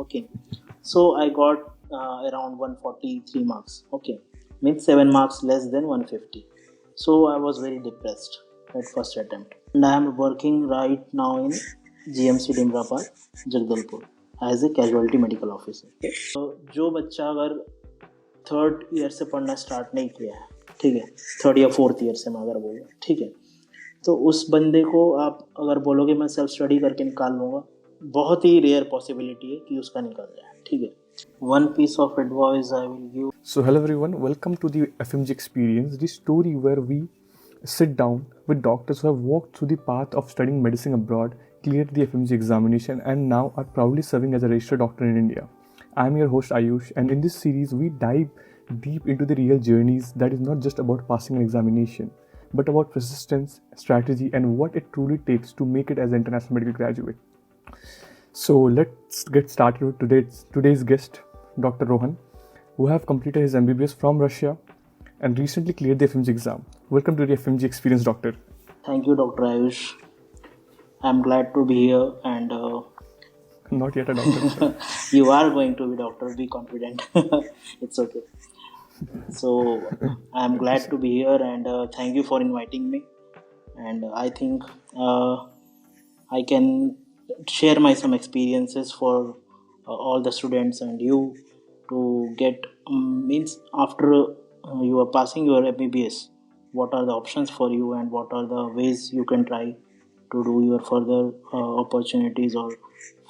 Okay, so I got around 143 marks. Okay, means 7 marks less than 150. So I was very depressed at first attempt, and I am working right now in GMC Dimrapal, Jagdalpur as a casualty medical officer. जो बच्चा अगर third year से पढ़ना start नहीं किया है, ठीक है, थर्ड या फोर्थ ईयर से मैं अगर बोलूँ, ठीक है, तो उस बंदे को आप अगर बोलोगे मैं सेल्फ स्टडी करके निकाल लूँगा, बहुत ही रेयर पॉसिबिलिटी है कि उसका निकल जाए, ठीक है. One piece of advice I will give. So, hello everyone, welcome to the FMG Experience, the story where we sit down with doctors who have walked through the path of studying medicine abroad, cleared the FMG examination, and now are proudly serving as a registered doctor in India. I am your host Ayush, and in this series, we dive deep into the real journeys that is not just about passing an examination, but about persistence, strategy, and what it truly takes to make it as an international medical graduate. So, let's get started with today's guest, Dr. Rohan, who have completed his MBBS from Russia and recently cleared the FMG exam. Welcome to the FMG Experience, Doctor. Thank you, Dr. Ayush. I'm glad to be here, and Not yet a doctor. you are going to be doctor. Be confident. It's okay. So I'm glad to be here, and thank you for inviting me. And I think I can share my some experiences for all the students and you to get means after you are passing your MBBS, what are the options for you and what are the ways you can try to do your further opportunities or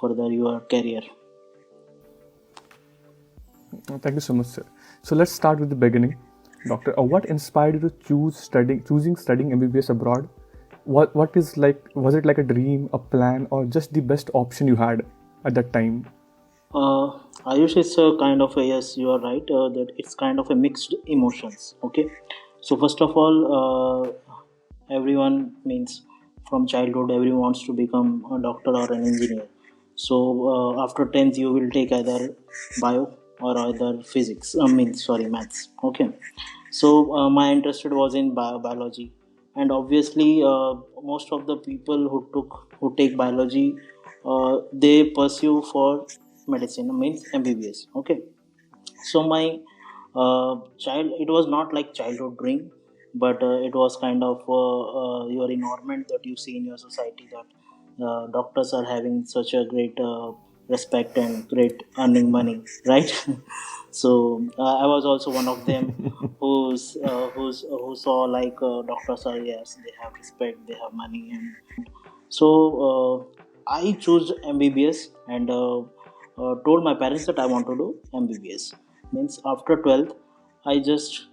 further your career. Thank you so much, sir. So let's start with the beginning, Doctor. What inspired you to choosing studying MBBS abroad? What is like? Was it like a dream, a plan, or just the best option you had at that time? Ayush, it's a kind of a, yes, you are right, that it's kind of a mixed emotions. Okay, so first of all, everyone means from childhood, everyone wants to become a doctor or an engineer. So after 10th, you will take either bio or either physics. Maths. Okay, so my interest was in biology, and obviously, most of the people who take biology, they pursue for medicine means MBBS. Okay, so my it was not like childhood dream, but it was kind of your environment that you see in your society that doctors are having such a great respect and great earning money, right? So I was also one of them who saw like doctors are, yes, they have respect, they have money, and so I chose MBBS and told my parents that I want to do MBBS. Means after 12th, I just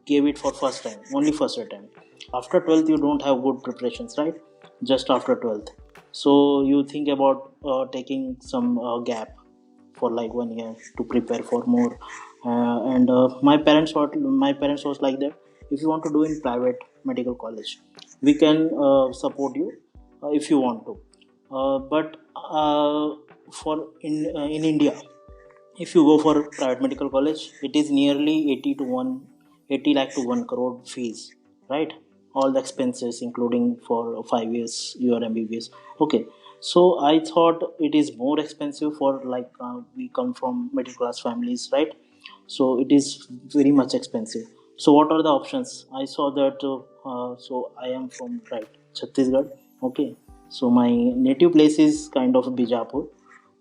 gave it for first time, only first attempt. After 12th, you don't have good preparations, right? Just after 12th. So you think about taking some gap for like 1 year to prepare for more. And my parents was like that. If you want to do in private medical college, we can support you if you want to. But for in India, if you go for private medical college, it is nearly 80 lakh to 1 crore fees, right? All the expenses, including for 5 years, your MBBS. Okay, so I thought it is more expensive for like we come from middle class families, right? So it is very much expensive. So what are the options? I saw that. So I am from right Chhattisgarh. Okay, so my native place is kind of Bijapur,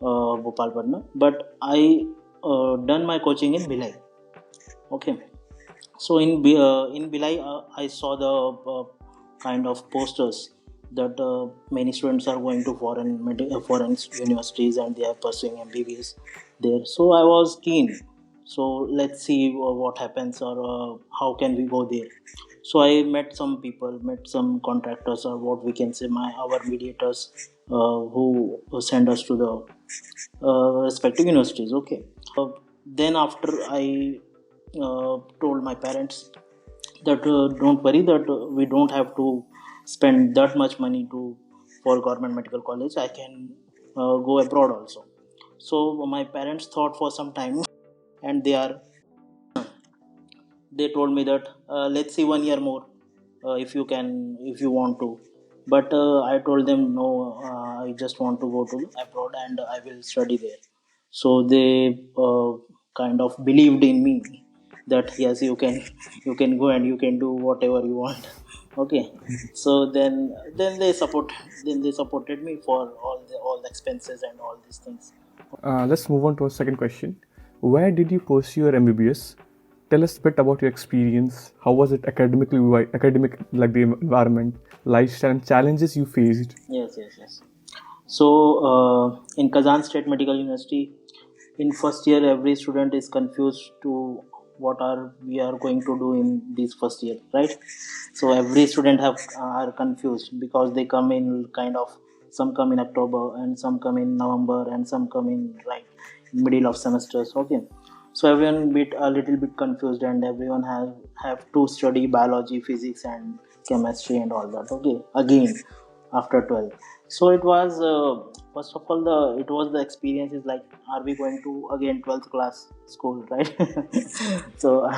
Bhopalpatna, but I done my coaching in Bhilai. Okay, so in Bhilai, I saw the kind of posters that many students are going to foreign universities and they are pursuing MBBS there. So I was keen. So let's see what happens or how can we go there. So I met some people, met some contractors or what we can say, our mediators who send us to the respective universities. Okay. Then after I told my parents that don't worry that we don't have to spend that much money to for government medical college. I can go abroad also. So my parents thought for some time, and they told me that let's see 1 year more if you want to. But I told them no, I just want to go to abroad and I will study there. So they kind of believed in me that yes, you can go and you can do whatever you want. Okay. So then they supported me for all the expenses and all these things. Let's move on to our second question. Where did you pursue your MBBS? Tell us a bit about your experience. How was it academic, like the environment, lifestyle, and challenges you faced? Yes. So in Kazan State Medical University, in first year, every student is confused to what are we are going to do in this first year, right? So every student have are confused because they come in kind of, some come in October and some come in November and some come in like middle of semesters. Okay, so everyone bit a little bit confused and everyone have to study biology, physics, and chemistry and all that. Okay, again after 12. So it was first of all, it was the experience is like, are we going to again 12th class school, right? So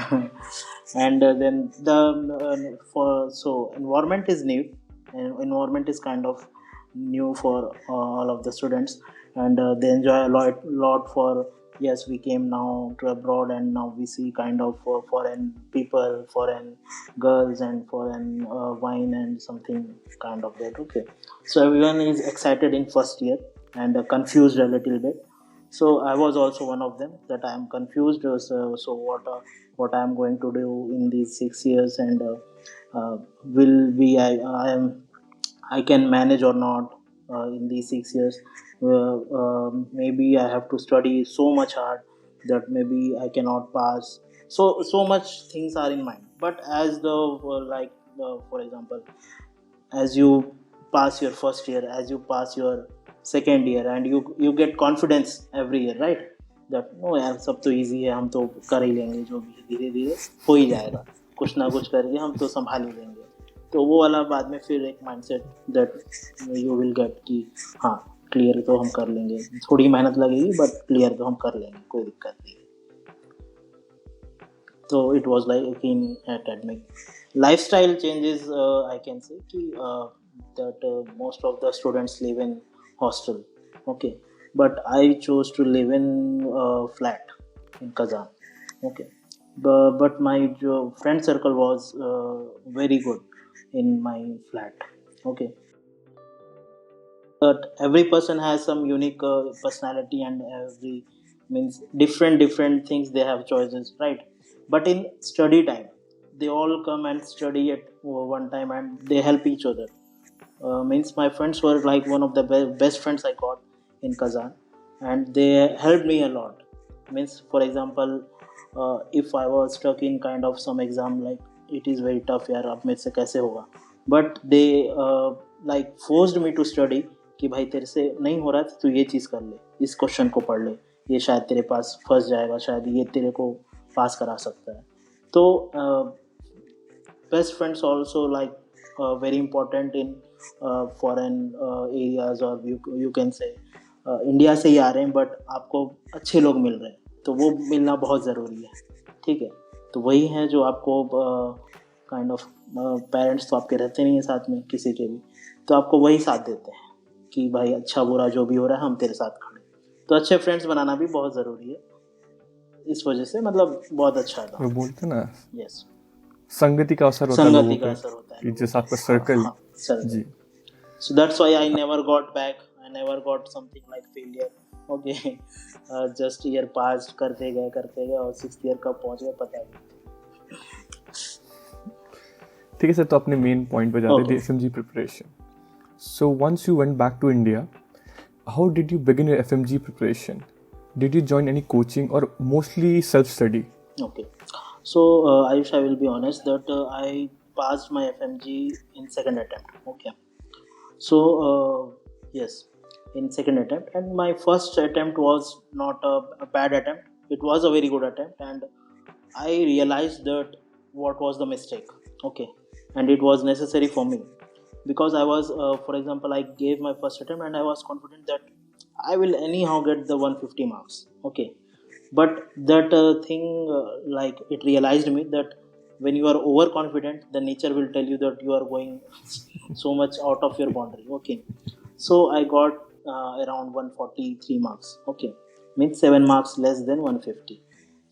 and then the for so environment is new, and environment is kind of new for all of the students, and they enjoy a lot for, yes, we came now to abroad and now we see kind of foreign people, foreign girls, and foreign wine and something kind of that. Okay, so everyone is excited in first year and confused a little bit. So I was also one of them, that I am confused. So what I am going to do in these 6 years, and will be I can manage or not in these 6 years. Maybe I have to study so much hard that maybe I cannot pass. So much things are in mind. But as the for example, as you pass your first year, as you pass your second year, and you get confidence every year, right? That no यार, सब तो easy है, हम तो कर ही लेंगे, जो भी धीरे धीरे हो ही जाएगा, कुछ ना कुछ करके हम तो संभाल ही लेंगे. तो वो वाला बाद में फिर एक mindset that you will get कि हाँ, क्लियर तो हम कर लेंगे, थोड़ी मेहनत लगेगी बट क्लियर तो हम कर लेंगे, कोई दिक्कत नहीं. So it was like in academic lifestyle changes. I can say that most of the students live in hostel. Okay, but I chose to live in flat in Kazan. Okay, but my friend circle was very good in my flat. Okay, but every person has some unique personality, and every means different things, they have choices, right? But in study time, they all come and study at one time and they help each other. Means my friends were like one of the best friends I got in Kazan, and they helped me a lot. Means for example, if I was stuck in kind of some exam, like it is very tough यार, अब मेरे से कैसे होगा, but they like forced me to study कि भाई तेरे से नहीं हो रहा है तो तू ये चीज़ कर ले, इस क्वेश्चन को पढ़ ले, ये शायद तेरे पास फंस जाएगा, शायद ये तेरे को पास करा सकता है. तो best friends also like very important in foreign areas, or you can say India से ही आ रहे हैं बट आपको अच्छे लोग मिल रहे हैं, तो वो मिलना बहुत ज़रूरी है. ठीक है, तो वही है जो आपको काइंड ऑफ, पेरेंट्स तो आपके रहते नहीं हैं साथ में किसी के भी, तो आपको वही साथ देते हैं कि भाई अच्छा बुरा जो भी हो रहा है हम तेरे साथ खड़े. तो अच्छे फ्रेंड्स बनाना भी बहुत ज़रूरी है. इस वजह से मतलब बहुत अच्छा था. वो बोलते ना, यस, संगति का असर होता है संगति लोगों का पे, असर होता है कि जैसे आपका सर्कल. हाँ, सर. जी. So that's why I never got back. I never got something like failure. Okay, just year passed, करते गए और 6th year कब पहुंच गए पता नहीं. ठीक है सर, तो अपने मेन पॉइंट पे जाते हैं, Okay. FMG preparation. So once you went back to India, how did you begin your FMG preparation? Did you join any coaching or mostly self-study? Okay. So Ayush, I will be honest that I passed my FMG in second attempt. Okay. So yes, in second attempt, and my first attempt was not a bad attempt. It was a very good attempt, and I realized that what was the mistake. Okay, and it was necessary for me because I was, for example, I gave my first attempt and I was confident that I will anyhow get the 150 marks. Okay, but that thing like it realized me that when you are overconfident, the nature will tell you that you are going so much out of your boundary. Okay, so I got around 143 marks. Okay, means 7 marks less than 150.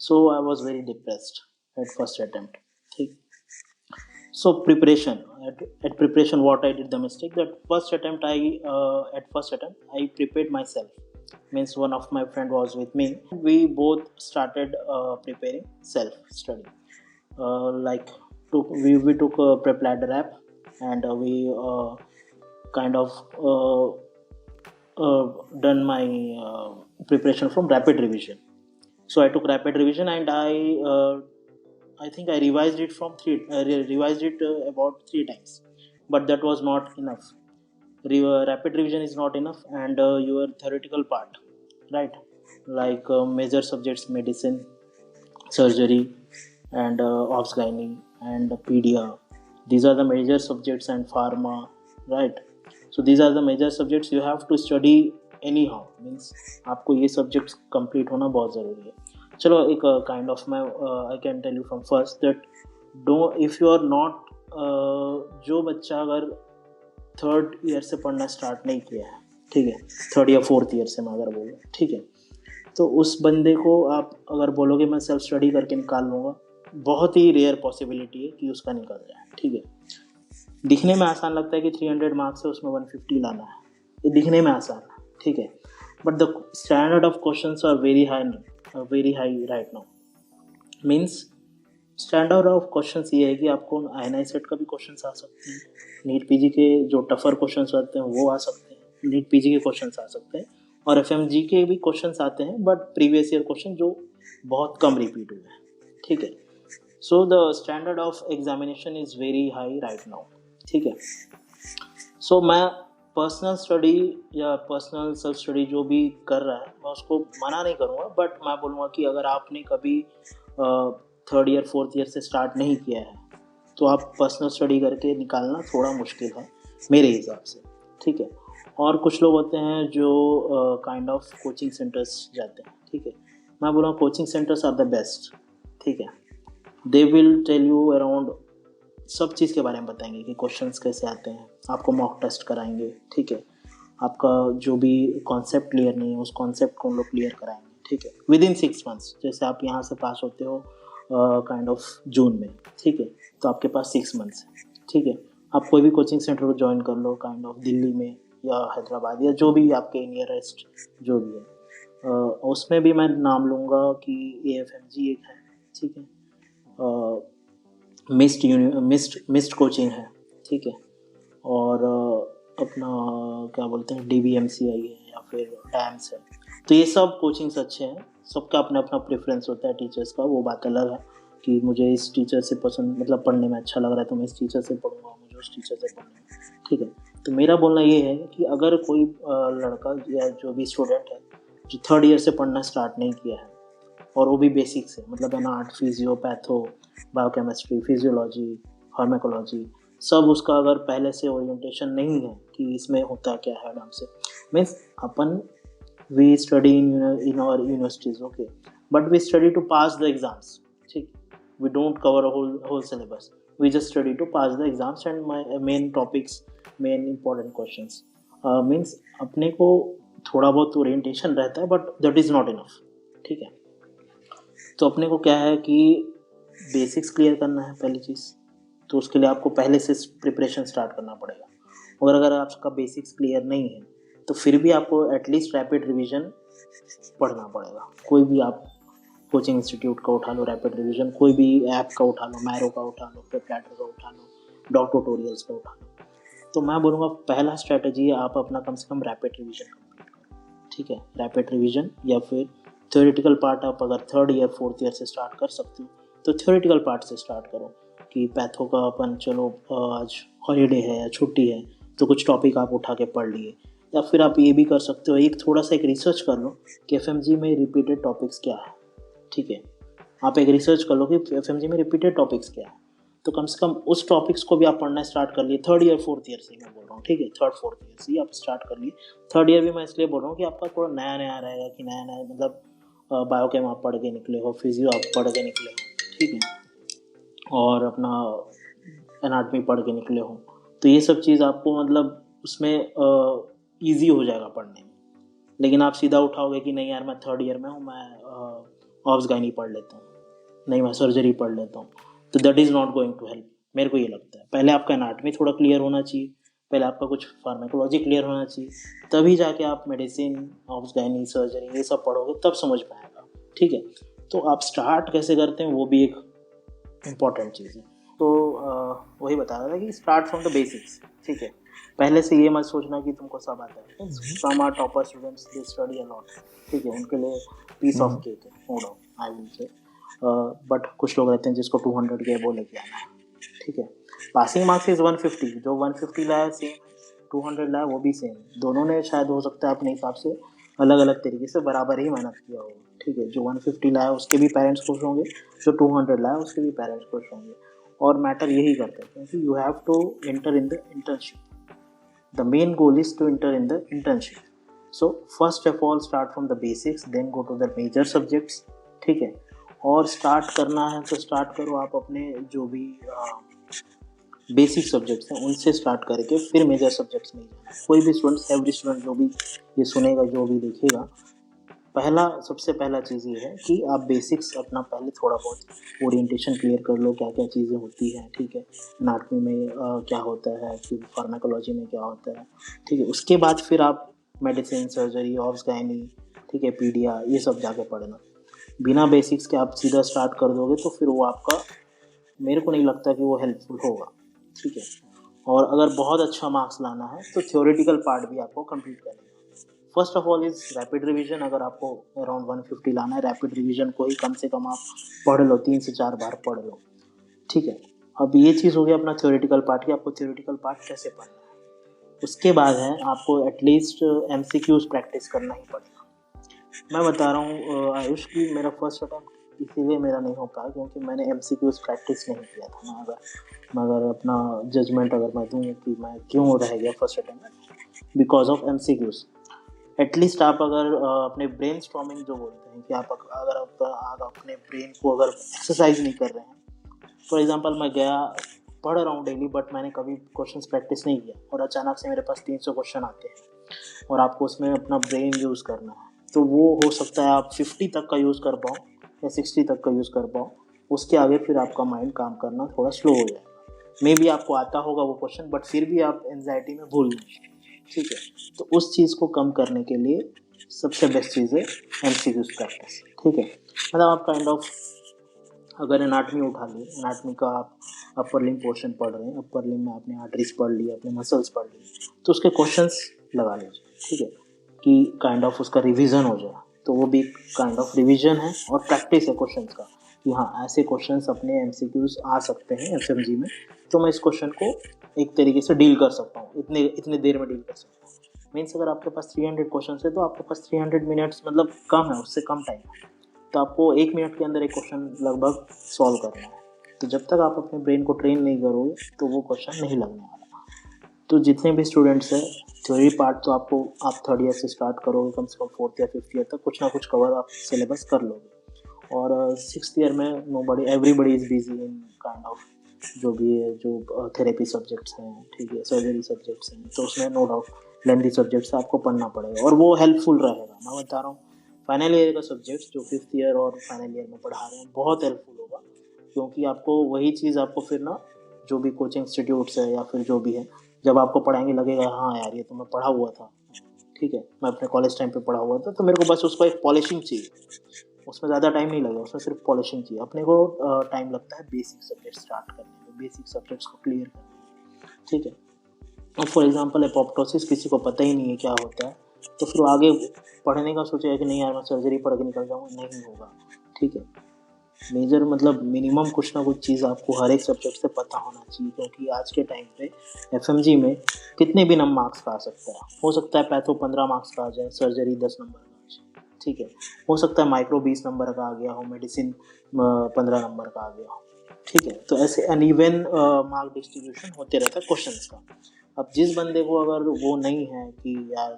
So I was very depressed at first attempt. ठीक. So preparation, at preparation, what I did the mistake that first attempt I prepared myself. Means one of my friend was with me. We both started preparing self study. Like we took a prep ladder app, and we kind of done my preparation from rapid revision. So I took rapid revision, and I think I revised it revised it about 3 times, but that was not enough. Rapid revision is not enough, and your theoretical part, right? Like major subjects, medicine, surgery, and obs gynae and pedia. These are the major subjects, and pharma, right? So these are the major subjects you have to study anyhow. Means आपको ये subjects complete होना बहुत ज़रूरी है. चलो एक kind of मैं I can tell you from first that don't if you are not जो बच्चा अगर थर्ड ईयर से पढ़ना स्टार्ट नहीं किया है, ठीक है, थर्ड या फोर्थ ईयर से मैं अगर बोलूँ, ठीक है, तो उस बंदे को आप अगर बोलोगे मैं सेल्फ स्टडी करके निकाल लूँगा, बहुत ही रेयर पॉसिबिलिटी है कि उसका निकल जाए. ठीक है, दिखने में आसान लगता है कि 300 मार्क्स है उसमें 150 लाना है, ये दिखने में आसान है, ठीक है, but the standard of questions are very high right now. Means standard of questions ये है कि आपको INI सेट का भी क्वेश्चंस आ सकते हैं, नीट पीजी के जो टफर क्वेश्चंस आते हैं वो आ सकते हैं, नीट पीजी के क्वेश्चंस आ सकते हैं, और FMG के भी क्वेश्चंस आते हैं, बट प्रीवियस ईयर क्वेश्चन जो बहुत कम रिपीट हुए हैं. ठीक है, so the standard of examination is very high right now. ठीक है, सो मैं पर्सनल स्टडी या पर्सनल सेल्फ स्टडी जो भी कर रहा है मैं उसको मना नहीं करूँगा, बट मैं बोलूँगा कि अगर आपने कभी थर्ड ईयर फोर्थ ईयर से स्टार्ट नहीं किया है तो आप पर्सनल स्टडी करके निकालना थोड़ा मुश्किल है मेरे हिसाब से. ठीक है, और कुछ लोग होते हैं जो काइंड ऑफ कोचिंग सेंटर्स जाते हैं. ठीक है, मैं बोलूँगा coaching centres are the best. ठीक है, they will tell you around सब चीज़ के बारे में बताएंगे कि क्वेश्चंस कैसे आते हैं, आपको मॉक टेस्ट कराएंगे. ठीक है, आपका जो भी कॉन्सेप्ट क्लियर नहीं है उस कॉन्सेप्ट को उन लोग क्लियर कराएंगे. ठीक है, विद इन 6 मंथ्स. जैसे आप यहाँ से पास होते हो काइंड ऑफ जून में, ठीक है, तो आपके पास 6 मंथ्स है. ठीक है, आप कोई भी कोचिंग सेंटर को ज्वाइन कर लो काइंड ऑफ दिल्ली में या हैदराबाद या जो भी आपके नियरेस्ट जो भी है. उसमें भी मैं नाम लूँगा कि AFMG एक है. ठीक है, मिस्ट कोचिंग है. ठीक है, और अपना क्या बोलते हैं DBMCI है या फिर डैम्स है. तो ये सब कोचिंग्स अच्छे हैं, सबका अपना अपना प्रेफरेंस होता है टीचर्स का, वो बात अलग है कि मुझे इस टीचर से पसंद मतलब पढ़ने में अच्छा लग रहा है तो मैं इस टीचर से पढ़ूंगा, मुझे उस टीचर से पढ़ना है. ठीक है, तो मेरा बोलना ये है कि अगर कोई लड़का या जो भी स्टूडेंट है जो थर्ड ईयर से पढ़ना स्टार्ट नहीं किया है और वो भी बेसिक से मतलब anat, physio, patho, biochemistry, physiology, pharmacology, सब उसका अगर पहले से ओरिएंटेशन नहीं है कि इसमें होता क्या है ढंग से. Means upon we study in our universities, okay, but we study to pass the exams. ठीक, we don't cover a whole syllabus, we just study to pass the exams and my main topics, main important questions. Means अपने को थोड़ा बहुत orientation रहता है but that is not enough. ठीक है, तो अपने को क्या है कि बेसिक्स क्लियर करना है पहली चीज़, तो उसके लिए आपको पहले से प्रिपरेशन स्टार्ट करना पड़ेगा. और अगर आपका बेसिक्स क्लियर नहीं है तो फिर भी आपको एटलीस्ट रैपिड रिवीजन पढ़ना पड़ेगा. कोई भी आप कोचिंग इंस्टीट्यूट का उठा लो रैपिड रिवीजन, कोई भी ऐप का उठा लो, मैरो का उठा लो, प्लेटर का उठा लो, डॉक ट्यूटोरियल्स का उठा लो. तो मैं बोलूँगा पहला स्ट्रैटेजी है आप अपना कम से कम रैपिड रिवीजन कंप्लीट करो. ठीक है, रैपिड रिवीजन या फिर थ्योरेटिकल पार्ट आप अगर थर्ड ईयर फोर्थ ईयर से स्टार्ट कर सकते हो तो थ्योरेटिकल पार्ट से स्टार्ट करो कि पैथो का अपन चलो आज हॉलीडे है या छुट्टी है तो कुछ टॉपिक आप उठा के पढ़ लिए. या फिर आप ये भी कर सकते हो एक थोड़ा सा एक रिसर्च कर लो कि FMG में रिपीटेड टॉपिक्स क्या है. ठीक है, आप एक रिसर्च कर लो कि FMG में रिपीटेड टॉपिक्स क्या है, तो कम से कम उस टॉपिक्स को भी आप पढ़ना स्टार्ट कर लिए थर्ड ईयर फोर्थ ईयर से मैं बोल रहा हूँ. ठीक है, थर्ड फोर्थ ईयर से ही आप स्टार्ट कर लिए. थर्ड ईयर भी मैं इसलिए बोल रहा हूँ कि आपका थोड़ा नया नया रहेगा कि नया नया मतलब बायोकेम आप पढ़ के निकले हो, फिजियो आप पढ़ के निकले हो. ठीक है, और अपना एनाटमी पढ़ के निकले हो, तो ये सब चीज़ आपको मतलब उसमें ईजी हो जाएगा पढ़ने में. लेकिन आप सीधा उठाओगे कि नहीं यार मैं थर्ड ईयर में हूँ, मैं ऑब्स गायनी पढ़ लेता हूँ, नहीं मैं सर्जरी पढ़ लेता हूँ, तो that is not going to help. मेरे को ये लगता है पहले आपका एनाटमी थोड़ा क्लियर होना चाहिए, पहले आपका कुछ फार्माकोलॉजी क्लियर होना चाहिए, तभी जाके आप मेडिसिन, ऑब्स गायनी, सर्जरी ये सब पढ़ोगे, तब समझ में आएगा। ठीक है, तो आप स्टार्ट कैसे करते हैं वो भी एक इम्पॉर्टेंट चीज़ है। तो वही बता रहा था कि स्टार्ट फ्रॉम द बेसिक्स। ठीक है, पहले से ये मत सोचना कि तुमको सब आता है। Some are topper students, they study a lot. ठीक है, उनके लिए पीस ऑफ केक है, no doubt, I will say. But कुछ लोग रहते हैं जिसको 200 के वो लेके आना है। ठीक है, पासिंग मार्क्स इज 150, जो 150 लाया सेम, 200 लाया वो भी सेम। दोनों ने शायद हो सकता है अपने हिसाब से अलग अलग तरीके से बराबर ही मेहनत किया होगा। ठीक है, जो 150 लाया उसके भी पेरेंट्स खुश होंगे, जो 200 लाया उसके भी पेरेंट्स खुश होंगे। और मैटर यही करता है क्योंकि you have to enter in the internship. The main goal is to enter in the internship. So first of all start from the basics, then go to the major subjects. ठीक है, और start करना है तो start करो आप अपने जो भी बेसिक सब्जेक्ट्स हैं उनसे स्टार्ट करके फिर मेजर सब्जेक्ट्स में जाना। कोई भी स्टूडेंट, एवरी स्टूडेंट जो भी ये सुनेगा, जो भी देखेगा, सबसे पहला चीज़ ये है कि आप बेसिक्स अपना पहले थोड़ा बहुत ओरिएंटेशन क्लियर कर लो, क्या क्या चीज़ें होती हैं। ठीक है, एनाटमी में क्या होता है, फिर फार्माकोलॉजी में क्या होता है। ठीक है, उसके बाद फिर आप मेडिसिन, सर्जरी, ऑब्स गायनी, ठीक है, पीडिया, ये सब जाके पढ़ना। बिना बेसिक्स के आप सीधा स्टार्ट कर दोगे तो फिर वो आपका, मेरे को नहीं लगता कि वो हेल्पफुल होगा। ठीक है, और अगर बहुत अच्छा मार्क्स लाना है तो थ्योरेटिकल पार्ट भी आपको कंप्लीट करना है। First of all is rapid revision. अगर आपको अराउंड 150 लाना है, रैपिड रिवीजन को ही कम से कम आप पढ़ लो, 3 से 4 बार पढ़ लो। ठीक है, अब ये चीज़ हो गया अपना थ्योरेटिकल पार्ट की, आपको थ्योरेटिकल पार्ट कैसे पढ़ना है। उसके बाद है आपको एटलीस्ट MCQs प्रैक्टिस करना ही पड़ेगा। मैं बता रहा हूँ आयुष की मेरा फर्स्ट अटैम्प्ट इसीलिए मेरा नहीं हो पाया क्योंकि मैंने MCQs प्रैक्टिस नहीं किया था। मैं अगर अपना जजमेंट अगर मैं दूँ कि मैं क्यों रह गया first attempt, because of MCQs। At least आप अगर अपने ब्रेन स्टॉर्मिंग जो बोलते हैं कि अगर आप अपने ब्रेन को अगर एक्सरसाइज नहीं कर रहे हैं, फॉर एग्जांपल मैं गया पढ़ रहा हूँ डेली बट मैंने कभी क्वेश्चंस प्रैक्टिस नहीं किया और अचानक से मेरे पास 300 क्वेश्चन आते हैं और आपको उसमें अपना ब्रेन यूज़ करना है, तो वो हो सकता है आप 50 तक का यूज़ कर पाओ या 60 तक का यूज़ कर पाओ। उसके आगे फिर आपका माइंड काम करना थोड़ा स्लो हो जाएगा। मे बी आपको आता होगा वो क्वेश्चन बट फिर भी आप एंजाइटी में भूल जाएंगे। ठीक है, तो उस चीज़ को कम करने के लिए सबसे बेस्ट चीज़ है MCQs प्रैक्टिस। ठीक है, मतलब आप काइंड ऑफ अगर एनाटमी उठा ली, एनाटमी का आप अपर लिम्ब पोर्शन पढ़ रहे हैं, अपर लिम्ब में आपने आर्टरीज पढ़ ली, अपने मसल्स पढ़ ली, तो उसके क्वेश्चंस लगा लीजिए। ठीक है, कि काइंड ऑफ उसका रिवीजन हो जाए, तो वो भी काइंड ऑफ रिवीजन है और प्रैक्टिस है क्वेश्चंस का कि हाँ ऐसे क्वेश्चंस अपने MCQs आ सकते हैं FMG में, तो मैं इस क्वेश्चन को एक तरीके से डील कर सकता हूँ, इतने देर में डील कर सकता हूँ। मीन्स अगर आपके पास 300 क्वेश्चन है तो आपके पास 300 मिनट्स, मतलब कम है, उससे कम टाइम है, तो आपको 1 मिनट के अंदर एक क्वेश्चन लगभग सॉल्व करना है। तो जब तक आप अपने ब्रेन को ट्रेन नहीं करोगे तो वो क्वेश्चन नहीं लगने वाला। तो जितने भी स्टूडेंट्स हैं, थ्योरी पार्ट तो आप थर्ड ईयर से स्टार्ट करोगे, कम से कम फोर्थ या फिफ्थ ईयर तक कुछ ना कुछ कवर आप सिलेबस कर लोगे। और सिक्स्थ ईयर में everybody is busy in kind of जो भी है, जो थेरेपी सब्जेक्ट्स हैं, ठीक है, सर्जरी सब्जेक्ट्स हैं, तो उसमें नो डाउट लेंथी सब्जेक्ट्स आपको पढ़ना पड़ेगा और वो हेल्पफुल रहेगा। मैं बता रहा हूँ फाइनल ईयर का सब्जेक्ट्स जो फिफ्थ ईयर और फाइनल ईयर में पढ़ा रहे हैं बहुत हेल्पफुल होगा, क्योंकि आपको वही चीज़ आपको फिर ना जो भी कोचिंग इंस्टीट्यूट्स है या फिर जो भी है, जब आपको पढ़ाएंगे लगेगा हाँ यार ये तो मैं पढ़ा हुआ था। ठीक है, मैं अपने कॉलेज टाइम पे पढ़ा हुआ था, तो मेरे को बस उसको एक पॉलिशिंग चाहिए, उसमें ज़्यादा टाइम नहीं लगेगा, उसमें सिर्फ पॉलिशिंग चाहिए। अपने को टाइम लगता है बेसिक सब्जेक्ट स्टार्ट करने में, बेसिक सब्जेक्ट्स को क्लियर करने में। ठीक है, अब फॉर एग्जांपल एपोप्टोसिस किसी को पता ही नहीं है क्या होता है, तो फिर आगे पढ़ने का सोचेगा कि नहीं यार मैं सर्जरी पढ़ के निकल जाऊँगा, नहीं होगा। ठीक है, मेजर मतलब मिनिमम कुछ ना कुछ चीज़ आपको हर एक सब्जेक्ट से पता होना चाहिए, क्योंकि आज के टाइम पे FMG में कितने भी नंबर मार्क्स का आ सकता है। हो सकता है पैथो 15 मार्क्स का आ जाए, सर्जरी 10 नंबर का आ जाए। ठीक है, हो सकता है माइक्रो 20 नंबर का आ गया हो, मेडिसिन 15 नंबर का आ गया हो। ठीक है। तो ऐसे अनइवन मार्क डिस्ट्रीब्यूशन होते रहता है क्वेश्चंस का। अब जिस बंदे को अगर वो नहीं है कि यार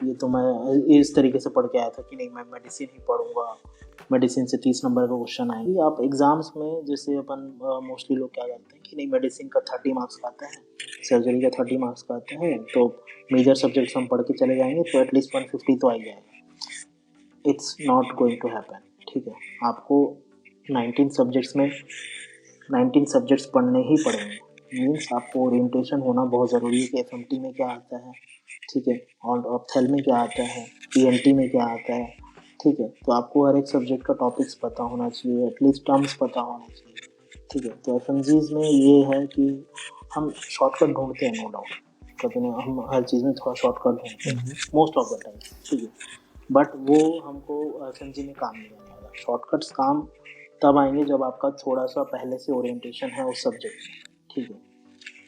ये तो मैं इस तरीके से पढ़ के आया था कि नहीं मैं मेडिसिन ही पढ़ूंगा, मेडिसिन से 30 नंबर का क्वेश्चन आएंगे। आप एग्जाम्स में जैसे अपन मोस्टली लोग क्या करते हैं कि नहीं मेडिसिन का 30 मार्क्स का आता है, सर्जरी का 30 मार्क्स का आता है, तो मेजर सब्जेक्ट्स हम पढ़ के चले जाएंगे तो एटलीस्ट 150 तो आ ही जाएगा। It's not going to happen. ठीक है, आपको 19 सब्जेक्ट्स में 19 सब्जेक्ट्स पढ़ने ही पड़ेंगे। मीन्स आपको ओरिएंटेशन होना बहुत ज़रूरी है कि एफएमटी में क्या आता है, ठीक है, और ऑप्थेल में क्या आता है, पीएनटी में क्या आता है। ठीक है, तो आपको हर एक सब्जेक्ट का टॉपिक्स पता होना चाहिए, एटलीस्ट टर्म्स पता होना चाहिए। ठीक है, तो एफएमजीज में ये है कि हम शॉर्टकट ढूंढते हैं, नो डाउट, कभी नहीं हम हर चीज़ में थोड़ा शॉर्टकट ढूंढते हैं मोस्ट ऑफ द टाइम। ठीक है, बट वो हमको एफएमजी में काम नहीं आने वाला। शॉर्टकट्स काम तब आएंगे जब आपका थोड़ा सा पहले से ओरिएंटेशन है उस सब्जेक्ट में। ठीक है,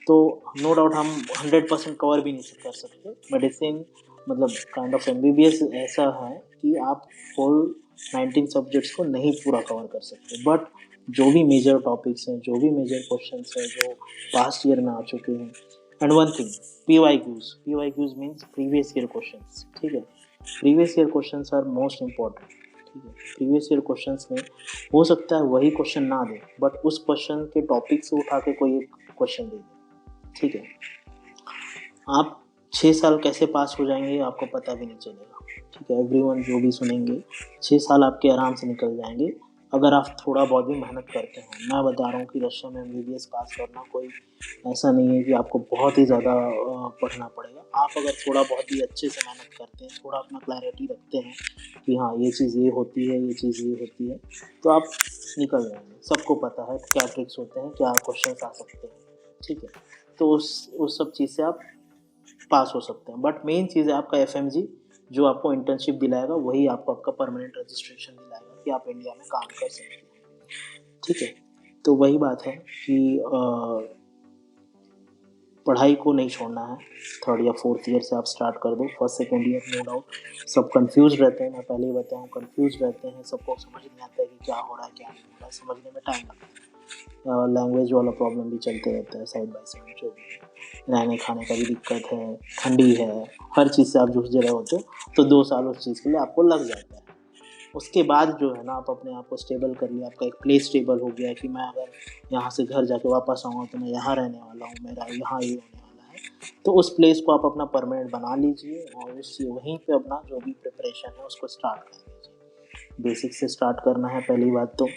तो नो डाउट हम 100% कवर भी नहीं कर सकते मेडिसिन, मतलब काइंड ऑफ एमबीबीएस ऐसा है कि आप फुल 19 सब्जेक्ट्स को नहीं पूरा कवर कर सकते। बट जो भी मेजर टॉपिक्स हैं, जो भी मेजर क्वेश्चंस हैं जो पास्ट ईयर में आ चुके हैं, and one thing, P Y Qs means previous year questions. ठीक है, previous year questions are most important. ठीक है, प्रीवियस ईयर क्वेश्चंस में हो सकता है वही क्वेश्चन ना दे, बट उस क्वेश्चन के टॉपिक से उठा के कोई एक क्वेश्चन दे दे। ठीक है, आप 6 साल कैसे पास हो जाएंगे आपको पता भी नहीं चलेगा। ठीक है, एवरीवन जो भी सुनेंगे 6 साल आपके आराम से निकल जाएंगे अगर आप थोड़ा बहुत भी मेहनत करते हैं। मैं बता रहा हूँ कि रशिया में एमबीबीएस पास करना कोई ऐसा नहीं है कि आपको बहुत ही ज़्यादा पढ़ना पड़ेगा। आप अगर थोड़ा बहुत ही अच्छे से मेहनत करते हैं, थोड़ा अपना क्लैरिटी रखते हैं कि हाँ ये चीज़ ये होती है, ये चीज़ ये होती है, तो आप निकल जाएंगे। सबको पता है क्या ट्रिक्स होते हैं, क्या क्वेश्चन आ सकते हैं। ठीक है, तो उस सब चीज़ से आप पास हो सकते हैं। बट मेन चीज़ है आपका एफएमजी, जो आपको इंटर्नशिप दिलाएगा वही आपको आपका परमानेंट रजिस्ट्रेशन दिलाएगा कि आप इंडिया में काम कर सकते हैं। ठीक है, तो वही बात है कि पढ़ाई को नहीं छोड़ना है। 3rd या 4th ईयर से आप स्टार्ट कर दो। 1st 2nd year no doubt सब कंफ्यूज रहते हैं, मैं पहले ही बताया हूँ कंफ्यूज रहते हैं, सबको समझ नहीं आता है कि क्या हो रहा है क्या नहीं हो रहा है, समझने में टाइम लगता है। लैंग्वेज वाला प्रॉब्लम भी चलते रहता है साइड बाय साइड, जो भी रहने खाने का भी दिक्कत है, ठंडी है, हर चीज़ से आप जूझ रहे होते हो, तो 2 साल उस चीज़ के लिए आपको लग जाता है। उसके बाद जो है ना आप अपने आप को स्टेबल कर लिया, आपका एक प्लेस स्टेबल हो गया कि मैं अगर यहाँ से घर जाके वापस आऊँगा तो मैं यहाँ रहने वाला हूँ, मेरा यहाँ ये होने वाला है। तो उस प्लेस को आप अपना परमानेंट बना लीजिए और वहीं पे अपना जो भी प्रिपरेशन है उसको स्टार्ट कर लीजिए। बेसिक से स्टार्ट करना है पहली बात तो।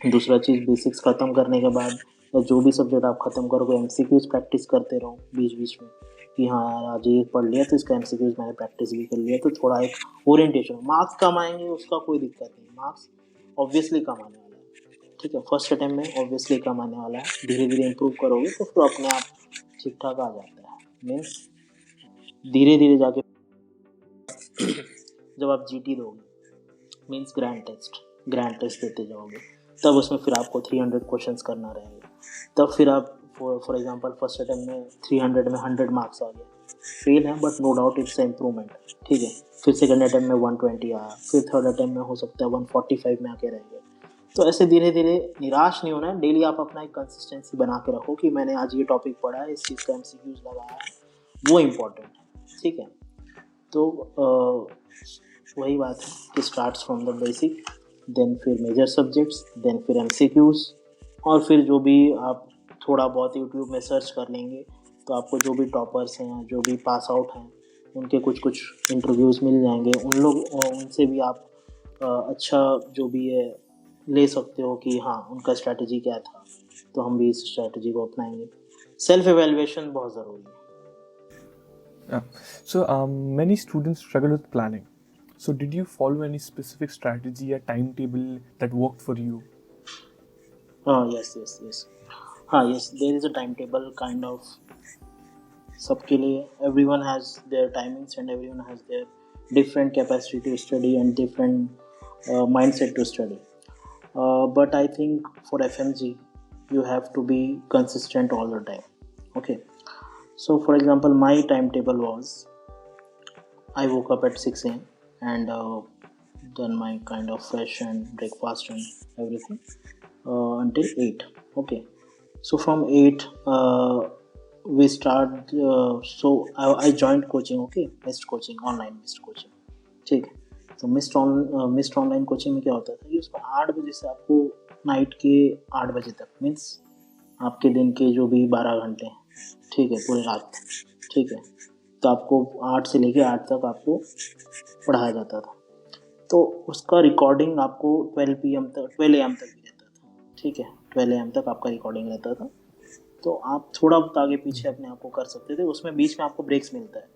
दूसरा चीज़, बेसिक्स ख़त्म करने के बाद या जो भी सब्जेक्ट आप ख़त्म करोगे एमसीक्यूज प्रैक्टिस करते रहो बीच बीच में कि हाँ यार आज ये पढ़ लिया तो इसका एमसीक्यूज मैंने प्रैक्टिस भी कर लिया, तो थोड़ा एक ओरिएंटेशन। मार्क्स कम आएंगे उसका कोई दिक्कत नहीं, मार्क्स ऑब्वियसली कम आने वाला है। ठीक है, फर्स्ट अटेम्प्ट में ऑब्वियसली कम आने वाला है, धीरे धीरे इम्प्रूव करोगे तो फिर अपने आप ठीक ठाक आ जाता है। मीन्स धीरे धीरे जाके जब आप जीटी दोगे, मीन्स ग्रैंड टेस्ट देते जाओगे, तब उसमें फिर आपको 300 क्वेश्चंस करना रहेगा। तब फिर आप फॉर एग्जांपल फर्स्ट अटेम्प्ट में 300 में 100 मार्क्स आ गए, फेल है but no doubt it's improvement. ठीक है, फिर सेकंड अटेम्प्ट में 120 आया, फिर थर्ड अटेम्प्ट में हो सकता है 145 में आके रह गए। तो ऐसे धीरे धीरे निराश नहीं होना है। डेली आप अपना एक कंसिस्टेंसी बना के रखो कि मैंने आज ये टॉपिक पढ़ा है, इस चीज़ का एमसीक्यूज लगाया है, वो इम्पोर्टेंट है। ठीक है, तो वही बात है कि starts from the basic, then फिर मेजर सब्जेक्ट्स, देन फिर एमसीक्यूज, और फिर जो भी आप थोड़ा बहुत यूट्यूब में सर्च कर लेंगे तो आपको जो भी टॉपर्स हैं, जो भी पास आउट हैं, उनके कुछ कुछ इंटरव्यूज़ मिल जाएंगे। उनसे भी आप अच्छा जो भी है ले सकते हो कि हाँ उनका स्ट्रैटेजी क्या था, तो हम भी इस स्ट्रैटेजी को अपनाएंगे। सेल्फ एवेल्युएशन बहुत ज़रूरी है। Yeah. So many students struggle with planning. So did you follow any specific strategy or timetable that worked for you? Yes. हाँ yes, there is a timetable kind of सबके लिए। everyone has their timings and everyone has their different capacity to study and different mindset to study. But I think for FMG you have to be consistent all the time. Okay, so for example my timetable was I woke up at 6 a.m. and done my kind of fresh and breakfast and everything. until 8. Okay, so from 8 we start, so I joined coaching. Okay, missed coaching, online missed coaching. ठीक है, तो missed online coaching में क्या होता था कि उसमें 8 बजे से आपको नाइट के 8 बजे तक, मीन्स आपके दिन के जो भी 12 घंटे हैं, ठीक है, पूरी रात, ठीक है, तो आपको 8 से लेके 8 तक आपको पढ़ाया जाता था। तो उसका रिकॉर्डिंग आपको 12 AM तक भी रहता था, ठीक है, 12 AM तक आपका रिकॉर्डिंग रहता था। तो आप थोड़ा बहुत आगे पीछे अपने आप को कर सकते थे। उसमें बीच में आपको ब्रेक्स मिलता है,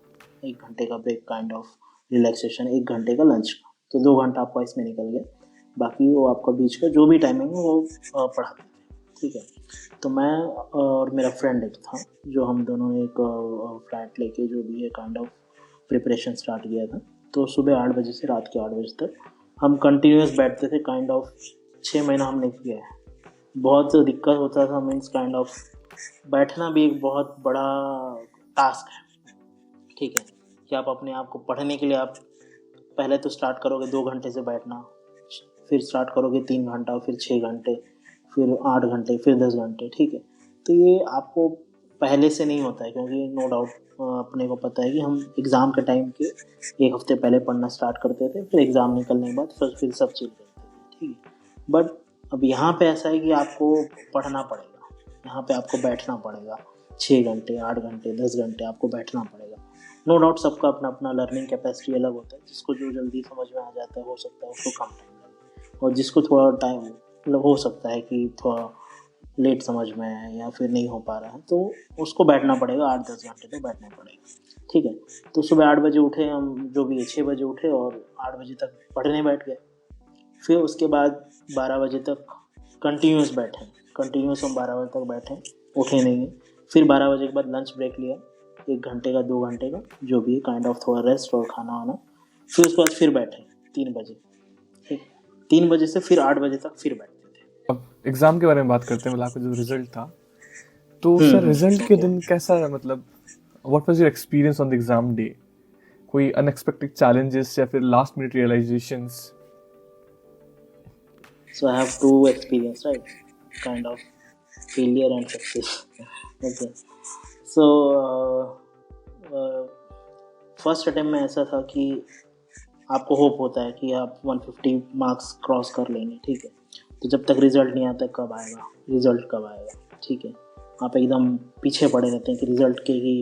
1 घंटे का ब्रेक, काइंड ऑफ रिलैक्सेशन, 1 घंटे का लंच का, तो 2 घंटा आपका इसमें निकल गया। बाकी वो आपका बीच का जो भी टाइमिंग है वो पढ़ाते थे, ठीक है। तो मैं और मेरा फ्रेंड एक था, जो हम दोनों ने एक फ्लैट लेके जो भी है काइंड ऑफ प्रिपरेशन स्टार्ट किया था। तो सुबह 8 बजे से रात के 8 बजे तक हम कंटिन्यूस बैठते थे, काइंड ऑफ 6 महीना हमने किया है। बहुत दिक्कत होता था, मीन्स काइंड ऑफ बैठना भी एक बहुत बड़ा टास्क है, ठीक है, कि आप अपने आप को पढ़ने के लिए आप पहले तो स्टार्ट करोगे 2 घंटे से बैठना, फिर स्टार्ट करोगे 3 घंटा, फिर 6 घंटे, फिर 8 घंटे, फिर 10 घंटे, ठीक है। तो ये आपको पहले से नहीं होता है, क्योंकि नो डाउट अपने को पता है कि हम एग्ज़ाम के टाइम के 1 हफ्ते पहले पढ़ना स्टार्ट करते थे, फिर एग्ज़ाम निकलने के बाद फिर सब चिल करते थे, ठीक है। बट अब यहाँ पे ऐसा है कि आपको पढ़ना पड़ेगा, यहाँ पे आपको बैठना पड़ेगा 6 घंटे, 8 घंटे, 10 घंटे आपको बैठना पड़ेगा। नो डाउट सबका अपना अपना लर्निंग कैपेसिटी अलग होता है, जिसको जो जल्दी समझ में आ जाता है हो सकता है उसको कम टाइम लगे, और जिसको थोड़ा टाइम मतलब हो सकता है कि थोड़ा लेट समझ में है या फिर नहीं हो पा रहा है, तो उसको बैठना पड़ेगा, 8-10 घंटे तो बैठना पड़ेगा, ठीक है। तो सुबह 8 बजे उठे हम, जो भी है 6 बजे उठे और 8 बजे तक पढ़ने बैठ गए। फिर उसके बाद 12 बजे तक कंटिन्यूस बैठे, कंटिन्यूस हम 12 बजे तक बैठे, उठे नहीं हैं। फिर 12 बजे के बाद लंच ब्रेक लिया, 1 घंटे का 2 घंटे का जो भी है, काइंड ऑफ थोड़ा रेस्ट और खाना वाना। फिर उसके बाद फिर बैठे 3 बजे, ठीक, 3 बजे से फिर 8 बजे तक फिर बैठते थे। अब एग्ज़ाम के बारे में बात करते हैं, मतलब आपका जो रिजल्ट था, तो सर रिजल्ट के ओके। दिन कैसा है, मतलब what was your experience on the exam day? कोई अनएक्सपेक्टेड चैलेंजेस या फिर last minute realisations? So I have two experience, right? Kind of failure and success. Okay. So first attempt में ऐसा था कि आपको होप होता है कि आप 150 मार्क्स क्रॉस कर लेंगे, ठीक है। तो जब तक रिजल्ट नहीं आता कब आएगा, रिजल्ट कब आएगा, ठीक है। आप एकदम पीछे पड़े रहते हैं कि रिजल्ट के ही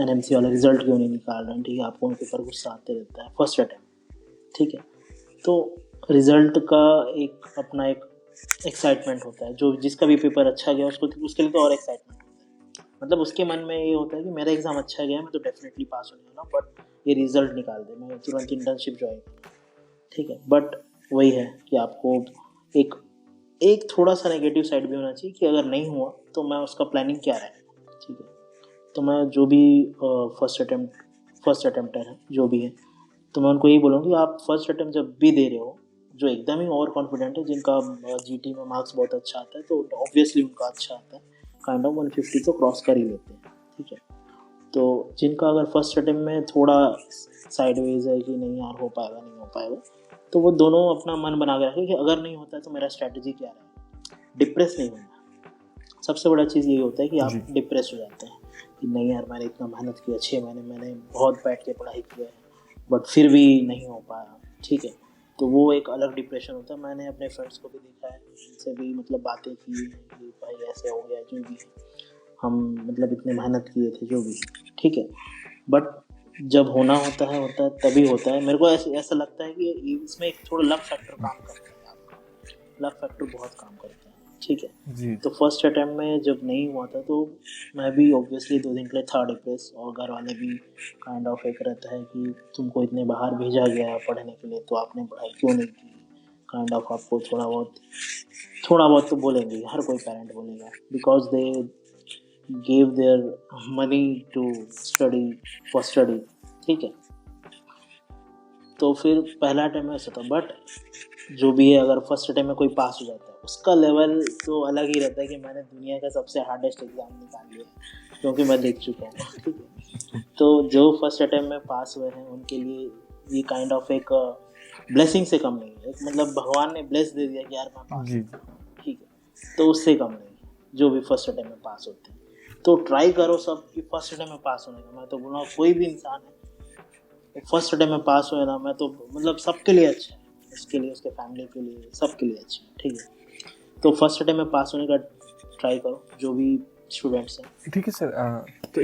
NMC वाले रिजल्ट क्यों नहीं निकाल रहे हैं, ठीक है। आपको उनके ऊपर गुस्सा आते रहता है फर्स्ट अटेम्प्ट, ठीक है। तो रिज़ल्ट का एक अपना एक एक्साइटमेंट होता है, जो जिसका भी पेपर अच्छा गया उसको उसके लिए तो और एक्साइटमेंट होता है। मतलब उसके मन में ये होता है कि मेरा एग्ज़ाम अच्छा गया, मैं तो डेफिनेटली पास होने वाला हूँ, बट ये रिज़ल्ट निकाल दे, मैं तुरंत इंटर्नशिप ज्वाइन करूँ, ठीक है। बट वही है कि आपको एक एक थोड़ा सा नेगेटिव साइड भी होना चाहिए कि अगर नहीं हुआ तो मैं उसका प्लानिंग क्या रहेगा, ठीक है। तो मैं जो भी फर्स्ट अटेम्प्टर है जो भी है, तो मैं उनको यही बोलूँगा कि आप फर्स्ट अटेम्प्ट जब भी दे रहे हो, जो एकदम ही ओवर कॉन्फिडेंट है, जिनका GT में मार्क्स बहुत अच्छा आता है, तो ऑब्वियसली उनका अच्छा आता है, काइंड ऑफ 150 तो क्रॉस कर ही लेते हैं, ठीक है। तो जिनका अगर फर्स्ट अटेम्प्ट में थोड़ा साइडवेज है कि नहीं यार हो पाएगा नहीं हो पाएगा, तो वो दोनों अपना मन बना के रखें कि अगर नहीं होता है तो मेरा स्ट्रैटेजी क्या रहेगा। डिप्रेस नहीं होना, सबसे बड़ा चीज़ यही होता है कि आप डिप्रेस हो जाते हैं कि नहीं यार मैंने इतना मेहनत किया, 6 महीने मैंने बहुत बैठ के पढ़ाई किया है, बट फिर भी नहीं हो पाया, ठीक है। तो वो एक अलग डिप्रेशन होता है। मैंने अपने फ्रेंड्स को भी देखा है, उनसे भी मतलब बातें की कि भाई ऐसे हो गया, जो भी है हम मतलब इतने मेहनत किए थे, जो भी, ठीक है। बट जब होना होता है तभी होता है। मेरे को ऐसा लगता है कि इसमें एक थोड़ा लक फैक्टर काम करता है, आपका लक फैक्टर बहुत काम करता है, ठीक है जी। तो फर्स्ट अटैम्प्ट में जब नहीं हुआ था तो मैं भी ऑब्वियसली 2 दिन के लिए था डिप्रेस, और घर वाले भी काइंड ऑफ एक रहता है कि तुमको इतने बाहर भेजा गया है पढ़ने के लिए, तो आपने पढ़ाई क्यों नहीं की, काइंड ऑफ आपको थोड़ा बहुत तो बोलेंगे, हर कोई पेरेंट बोलेगा, because they give their money to study for study, ठीक है। तो फिर पहला अटैम्प्ट में ऐसा था, बट जो भी है अगर फर्स्ट अटैम्प्ट में कोई पास हो जाता है उसका लेवल तो अलग ही रहता है कि मैंने दुनिया का सबसे हार्डेस्ट एग्ज़ाम निकाल लिया, क्योंकि मैं देख चुका हूँ, ठीक है। तो जो फर्स्ट अटैम्प्ट में पास हुए हैं उनके लिए ये काइंड ऑफ एक ब्लेसिंग से कम नहीं है, मतलब भगवान ने ब्लेस दे दिया कि यार मैं पास जी। हूँ, तो उससे कम नहीं, जो भी फर्स्ट अटेम्प्ट में पास होते हैं। तो ट्राई करो सब कि फर्स्ट अटेम्प्ट में पास होने का। मैं तो बोल रहा हूँ कोई भी इंसान है फर्स्ट अटेम्प्ट में पास होए ना, मैं तो मतलब सबके लिए अच्छा है, उसके लिए, उसके फैमिली के लिए, सबके लिए अच्छा है, ठीक है। तो फर्स्ट अटेम्प्ट में पास होने का ट्राई करो, जो भी स्टूडेंट्स हैं। ठीक है सर, तो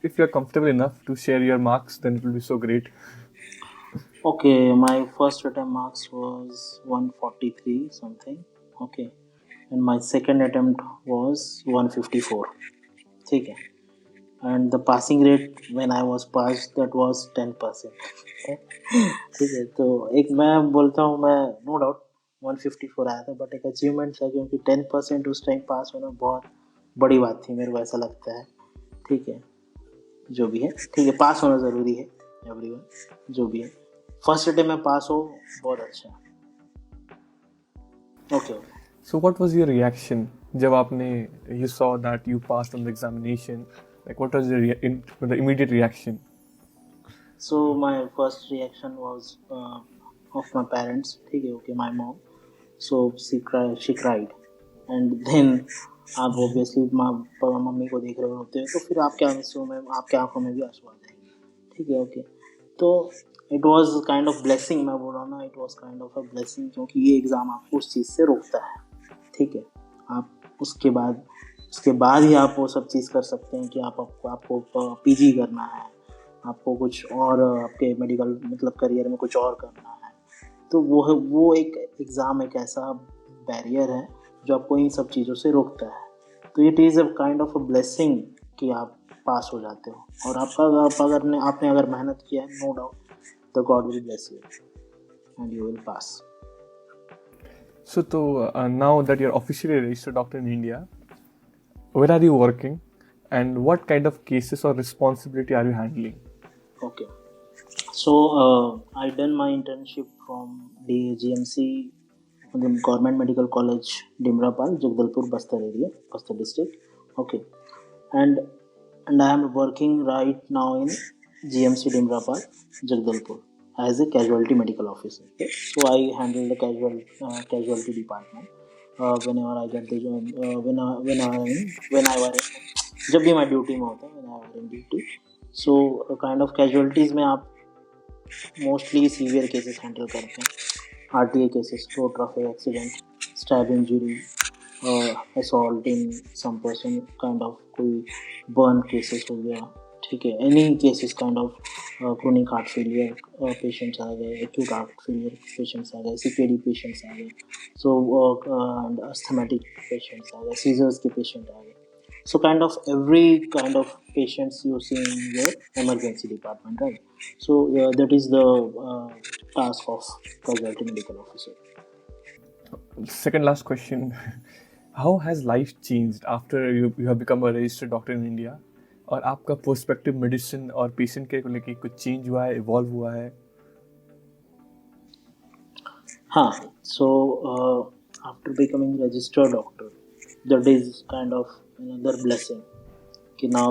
if you are comfortable enough to share your marks, then it will be so great. Okay, my first attempt marks was 143 something. Okay, and my second attempt was 154. ठीक है, and the passing rate when I was passed that was 10%. ठीक है, तो एक मैं बोलता हूँ, मैं नो डाउट 154 आया था, बट एक अचीवमेंट था, क्योंकि 10% उस टाइम पास होना बहुत बड़ी बात थी, मेरे को ऐसा लगता है। ठीक है, जो भी है, ठीक है, पास होना ज़रूरी है एवरीवन, जो भी है। फर्स्ट अटेम्प्ट में पास हो, बहुत अच्छा है। Okay okay. So what was your reaction जब आपने you saw that you passed on the examination? Like what was your the immediate reaction? So my first reaction was of my parents, ठीक है, okay, my mom. So she cried, and then आप obviously mummy को देख रहे होते हैं, तो फिर आपके आंसू में, आपके आंखों में भी आंसू आ जाएंगे, ठीक है, ओके। तो it was kind of blessing, मैं बोल रहा हूँ ना, it was kind of a blessing, क्योंकि ये एग्ज़ाम आपको उस चीज़ से रोकता है, ठीक है। आप उसके बाद ही आप वो सब चीज़ कर सकते हैं कि आपको पीजी करना है, आपको कुछ और आपके मेडिकल मतलब करियर में कुछ और करना है। तो वो एक एग्ज़ाम एक ऐसा बैरियर है जो आपको इन सब चीज़ों से रोकता है। तो it is a kind of a blessing कि आप पास हो जाते हो, और आपने अगर मेहनत किया है, no doubt the God will bless you and you will pass. So now that you're officially a registered doctor in India, where are you working and what kind of cases or responsibility are you handling? Okay, so I done my internship from the GMC, the Government Medical College, Dimrapal, Jagdalpur, Bastar area, Bastar district. Okay, and I am working right now in GMC Dimrapal, Jagdalpur, as a casualty medical officer. Okay? So I handle the casualty department. Whenever I get the job, when I was जब भी मैं duty में होता हूँ, when I was in duty, so kind of casualties में आप mostly severe cases handle करते हैं, RTA cases, road traffic accident, stab injury, assault in some person, kind of कोई बर्न केसेस हो गया, ठीक है, any cases kind of chronic heart failure patients आ गए, एक्यूट हार्ट फेलियर पेशेंट्स आ गए, CKD पेशेंट्स आ गए, सो अस्थमेटिक पेशेंट्स आ गए, सीजर्स के पेशेंट आ गए। So kind of every kind of patients you see in your emergency department, right? So that is the task of casualty medical officer. Second last question. How has life changed after you have become a registered doctor in India? और आपका perspective medicine और patient care को लेके कुछ change हुआ है, evolve हुआ है? हाँ, so after becoming registered doctor, that is kind of another blessing कि now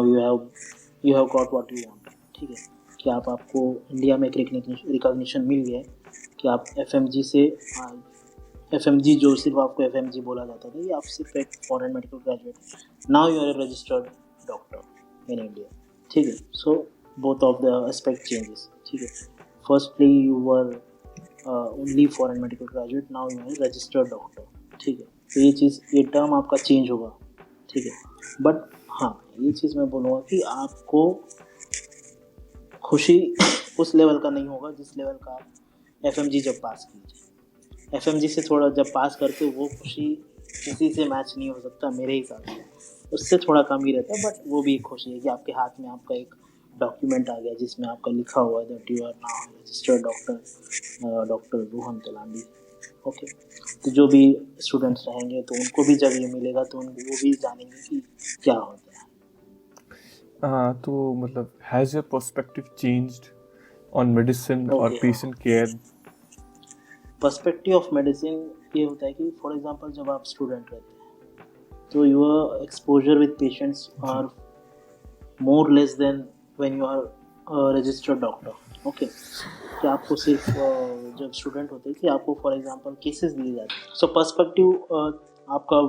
you have got what you want, ठीक है, कि आपको इंडिया में एक रिकॉग्निशन मिल गया है कि आप FMG से FMG, जो सिर्फ आपको FMG बोला जाता था, ये आप सिर्फ एक foreign medical graduate, now you are a registered doctor in India, ठीक है। So both of the aspect changes, ठीक है। Firstly you were only foreign medical graduate, now you are registered doctor, ठीक है। तो ये टर्म आपका चेंज होगा, ठीक है। बट हाँ, ये चीज़ मैं बोलूँगा कि आपको खुशी उस लेवल का नहीं होगा जिस लेवल का आप FMG जब पास कीजिए। FMG से थोड़ा जब पास करते हो, वो खुशी किसी से मैच नहीं हो सकता मेरे हिसाब से, उससे थोड़ा कम ही रहता है, बट वो भी एक खुशी है कि आपके हाथ में आपका एक डॉक्यूमेंट आ गया जिसमें आपका लिखा हुआ है that you are now registered doctor Rohan Talandi. Okay, तो जो भी स्टूडेंट्स रहेंगे तो उनको भी जब ये मिलेगा तो वो भी जानेंगे कि क्या होता है। तो मतलब has your perspective changed on medicine और patient care? Perspective of medicine ये होता है कि फॉर एग्जांपल जब आप स्टूडेंट रहते हैं तो your exposure with patients are more less than when you are registered doctor, okay. कि आपको सिर्फ जब स्टूडेंट होते हैं कि आपको फॉर एग्जांपल केसेस दिए जाते हैं, सो पर्सपेक्टिव आपका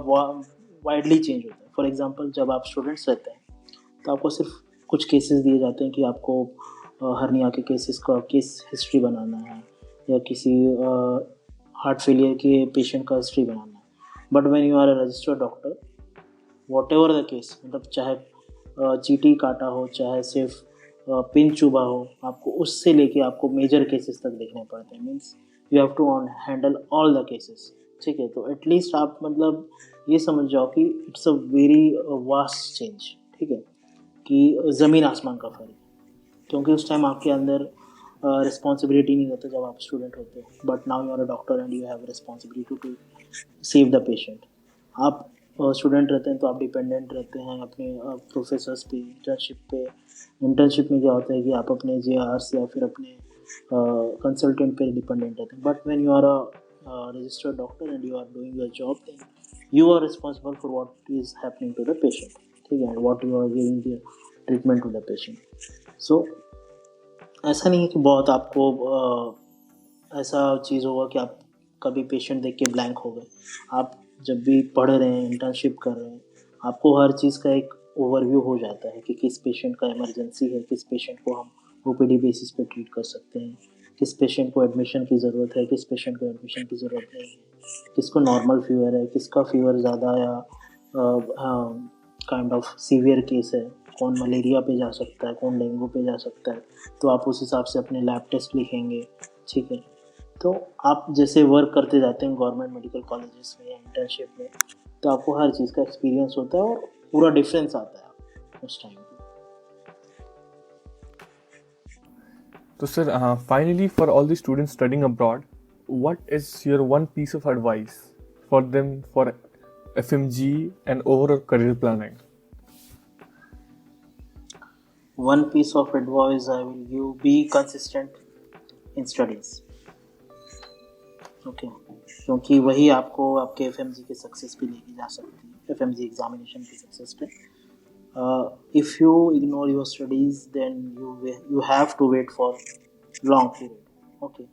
वाइडली चेंज होता है. फॉर एग्जांपल जब आप स्टूडेंट्स रहते हैं तो आपको सिर्फ कुछ केसेस दिए जाते हैं कि आपको हर्निया के केसेस का केस हिस्ट्री बनाना है या किसी हार्ट फेलियर के पेशेंट का हिस्ट्री बनाना है. But when you are a registered doctor, whatever the case, मतलब चाहे चीटी काटा हो, चाहे सिर्फ पिन चुभा हो, आपको उससे लेके आपको मेजर केसेस तक देखने पड़ते हैं. Means you have to handle all the cases. ठीक है, तो एटलीस्ट आप मतलब ये समझ जाओ कि it's a very vast change. ठीक है, कि ज़मीन आसमान का फ़र्क है. क्योंकि उस टाइम आपके अंदर रिस्पॉन्सिबिलिटी नहीं होता जब आप स्टूडेंट होते हो. But now you are a doctor and you have responsibility to save the patient. आप स्टूडेंट रहते हैं तो आप डिपेंडेंट रहते हैं अपने प्रोफेसर्स पे. इंटर्नशिप में क्या होता है कि आप अपने JRs या फिर अपने कंसल्टेंट पे डिपेंडेंट रहते हैं. But when you are a registered doctor and you are doing your job, then you are responsible for what is happening to the patient. ठीक है, and what you are giving the treatment to the patient. So ऐसा नहीं है कि बहुत आपको ऐसा चीज़ होगा कि आप कभी पेशेंट देख के ब्लैंक हो गए. आप जब भी पढ़ रहे हैं, इंटर्नशिप कर रहे हैं, आपको हर चीज़ का एक ओवरव्यू हो जाता है कि किस पेशेंट का इमरजेंसी है, किस पेशेंट को हम OPD बेसिस पे ट्रीट कर सकते हैं, किस पेशेंट को एडमिशन की ज़रूरत है, किस पेशेंट को एडमिशन की ज़रूरत नहीं है, किसको नॉर्मल फीवर है, किसका फीवर ज़्यादा या काइंड ऑफ सीवियर केस है, कौन मलेरिया पे जा सकता है, कौन डेंगू पे जा सकता है. तो आप उस हिसाब से अपने लैब टेस्ट लिखेंगे. ठीक है, तो आप जैसे वर्क करते जाते हैं गवर्नमेंट मेडिकल कॉलेजेस में या इंटर्नशिप में, तो आपको हर चीज़ का एक्सपीरियंस होता है और पूरा डिफरेंस आता है उस टाइम पे. So, sir, finally, for all the students studying abroad, what is your one piece of advice for them for FMG and overall career planning? One piece of advice I will give: be consistent in studies. Okay, क्योंकि वही आपको आपके FMG के success पे लेके जा सकती है, FMG एग्जामिनेशन की सक्सेस पे. If you ignore your studies, then you have to wait for long period. Okay,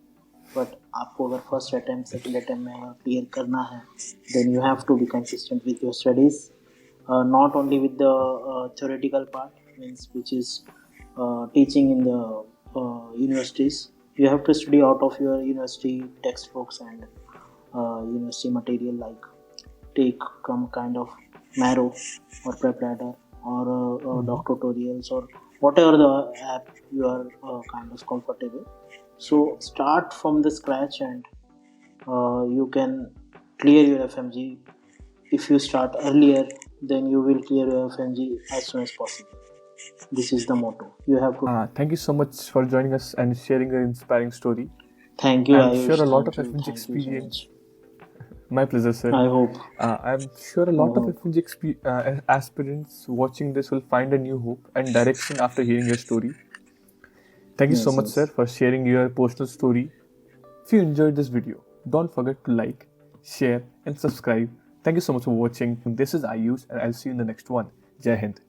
but आपको अगर फर्स्ट अटेम्प्ट सेकंड अटेम्प्ट में अगर क्लियर करना है, then you have to be consistent with your studies. Not only with the theoretical part, means which is teaching in the universities. You have to study out of your university textbooks and university material, like take some kind of Marrow or PrepRadar or doc tutorials or whatever the app you are kind of comfortable. So start from the scratch and you can clear your FMG. If you start earlier, then you will clear your FMG as soon as possible. This is the motto. You have to. Thank you so much for joining us and sharing your inspiring story. Thank you, I'm Ayush. sure a lot of Thank you. FMG Thank you so experience. much. My pleasure, sir. I hope. I'm sure a lot I of hope. FMG aspirants watching this will find a new hope and direction after hearing your story. Thank you so Yes, much, sir, yes. for sharing your personal story. If you enjoyed this video, don't forget to like, share, and subscribe. Thank you so much for watching. This is Ayush, and I'll see you in the next one. Jai Hind.